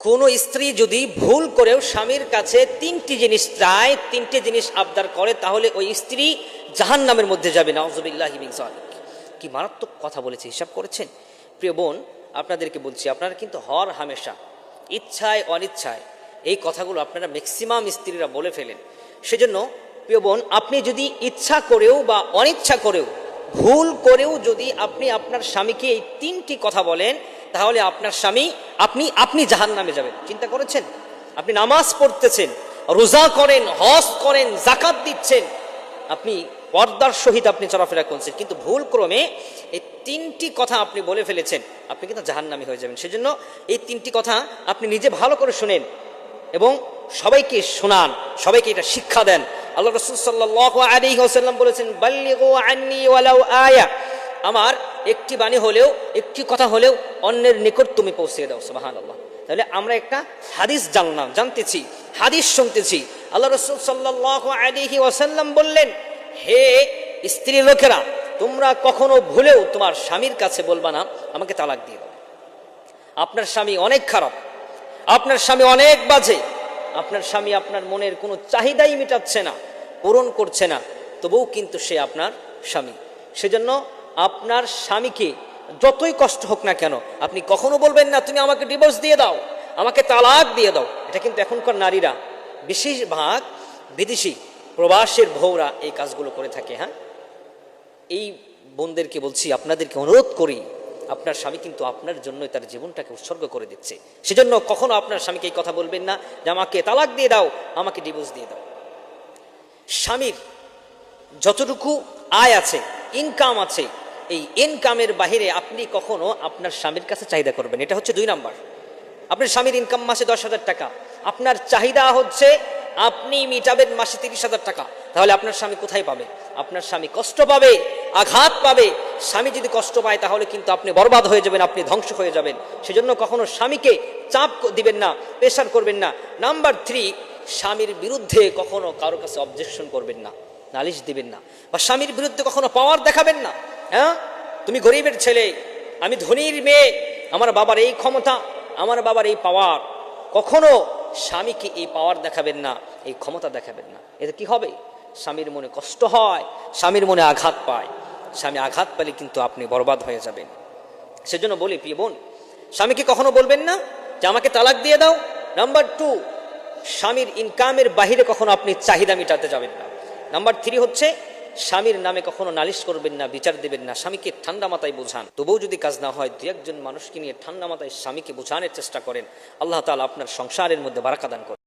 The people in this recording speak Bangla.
কোনো স্ত্রী যদি ভুল করেও স্বামীর কাছে তিনটি জিনিস চায়, তিনটি জিনিস আবদার করে, তাহলে ওই স্ত্রী জাহান্নামের মধ্যে যাবে। নাউযুবিল্লাহি মিন যালিক। কি মারাত্মক কথা বলেছে, হিসাব করেছেন? প্রিয় বোন, আপনাদেরকে বলছি, আপনারা কিন্তু হর হামেশা ইচ্ছায় অনিচ্ছায় এই কথাগুলো আপনারা ম্যাক্সিমাম স্ত্রীরা বলে ফেলেন। সেজন্য প্রিয় বোন, আপনি যদি ইচ্ছা করেও বা অনিচ্ছা করেও, ভুল করেও যদি আপনি আপনার স্বামীকে এই তিনটি কথা বলেন, তাহলে আপনার স্বামী আপনি জাহান্নামে যাবেন। চিন্তা করেছেন? আপনি নামাজ পড়তেছেন, রোজা করেন, হজ করেন, যাকাত দিচ্ছেন, আপনি পর্দার সহিত আপনি চলাফেরা করছেন, কিন্তু ভুল ক্রমে এই তিনটি কথা আপনি বলে ফেলেছেন, আপনি কিন্তু জাহান্নামী হয়ে যাবেন। সেজন্য এই তিনটি কথা আপনি নিজে ভালো করে শুনেন এবং সবাইকে শোনান, সবাইকে এটা শিক্ষা দেন। আল্লাহ রাসূল সাল্লাল্লাহু আলাইহি ওয়াসাল্লাম বলেছেন, বাল্লিগু আন্নী ওয়ালাউ আয়া, আমার একটি বাণী হলেও, একটি কথা হলেও অন্যের নিকট তুমি পৌঁছে দাও। সুবহানাল্লাহ। তাহলে আমরা একটা হাদিস জানতেছি, হাদিস শুনতেছি। আল্লাহ রাসূল সাল্লাল্লাহু আলাইহি ওয়াসাল্লাম বললেন, হে স্ত্রী লোকেরা, তোমরা কখনো ভুলেও তোমার স্বামীর কাছে বলবা না আমাকে তালাক দিয়ে দাও। আপনার স্বামী অনেক খারাপ, আপনার স্বামী অনেক বাজে, আপনার স্বামী আপনার মনের কোনো চাহিদাই মেটাচ্ছে না, পূরণ করছে না, তবুও কিন্তু সে আপনার স্বামী। সেজন্য আপনার স্বামীকে যতই কষ্ট হোক না কেন, আপনি কখনো বলবেন না তুমি আমাকে ডিভোর্স দিয়ে দাও, আমাকে তালাক দিয়ে দাও। এটা কিন্তু এখনকার নারীরা, বেশিরভাগ বিদেশি প্রবাসের বউরা এই কাজগুলো করে থাকে। হ্যাঁ, এই বোনদেরকে বলছি, আপনাদেরকে অনুরোধ করি, আপনার স্বামী কিন্তু আপনার জন্য তার জীবনটাকে উৎসর্গ করে দিচ্ছে। সেজন্য কখনো আপনার স্বামীকে এই কথা বলবেন না যে আমাকে তালাক দিয়ে দাও, আমাকে ডিভোর্স দিয়ে দাও। স্বামীর যতটুকু আয় আছে, ইনকাম আছে, এই ইনকামের বাহিরে আপনি কখনো আপনার স্বামীর কাছে চাহিদা করবেন। এটা হচ্ছে 2 নাম্বার। আপনার স্বামীর ইনকাম মাসে 10,000 টাকা, আপনার চাহিদা হচ্ছে আপনি মিটাবেন মাসে 30,000 টাকা, তাহলে আপনার স্বামী কোথায় পাবে? আপনার স্বামী কষ্ট পাবে, আঘাত পাবে। স্বামী যদি কষ্ট পায় তাহলে কিন্তু আপনি বরবাদ হয়ে যাবেন, আপনি ধ্বংস হয়ে যাবেন। সেজন্য কখনো স্বামীকে চাপ দিবেন না, প্রেশার করবেন না। নাম্বার 3, স্বামীর বিরুদ্ধে কখনো কারো কাছে অবজেকশন করবেন না, নালিশ দিবেন না, বা স্বামীর বিরুদ্ধে কখনো পাওয়ার দেখাবেন না। হ্যাঁ, তুমি গরিবের ছেলে, আমি ধনীর মেয়ে, আমার বাবার এই ক্ষমতা, আমার বাবার এই পাওয়ার। কখনো স্বামীকে এই পাওয়ার দেখাবেন না, এই ক্ষমতা দেখাবেন না। এতে কি হবে? স্বামীর মনে কষ্ট হয়, স্বামীর মনে আঘাত পায়। স্বামী আঘাত পেলে কিন্তু আপনি বরবাদ হয়ে যাবেন। সেজন্য বলি প্রিয় বোন, স্বামীকে কখনো বলবেন না যে আমাকে তালাক দিয়ে দাও। নাম্বার 2, স্বামীর ইনকামের বাহিরে কখনো আপনি চাহিদা মেটাতে যাবেন না। নাম্বার 3 হচ্ছে, স্বামীর নামে কখনো নালিশ করবেন না, বিচার দেবেন না। স্বামীকে ঠান্ডা মাথায় বোঝান। তবুও যদি কাজ না হয়, 2-1 জন মানুষকে নিয়ে ঠান্ডা মাথায় স্বামীকে বোঝানোর চেষ্টা করেন। আল্লাহ তাআলা আপনার সংসারের মধ্যে বারাকা দান করেন।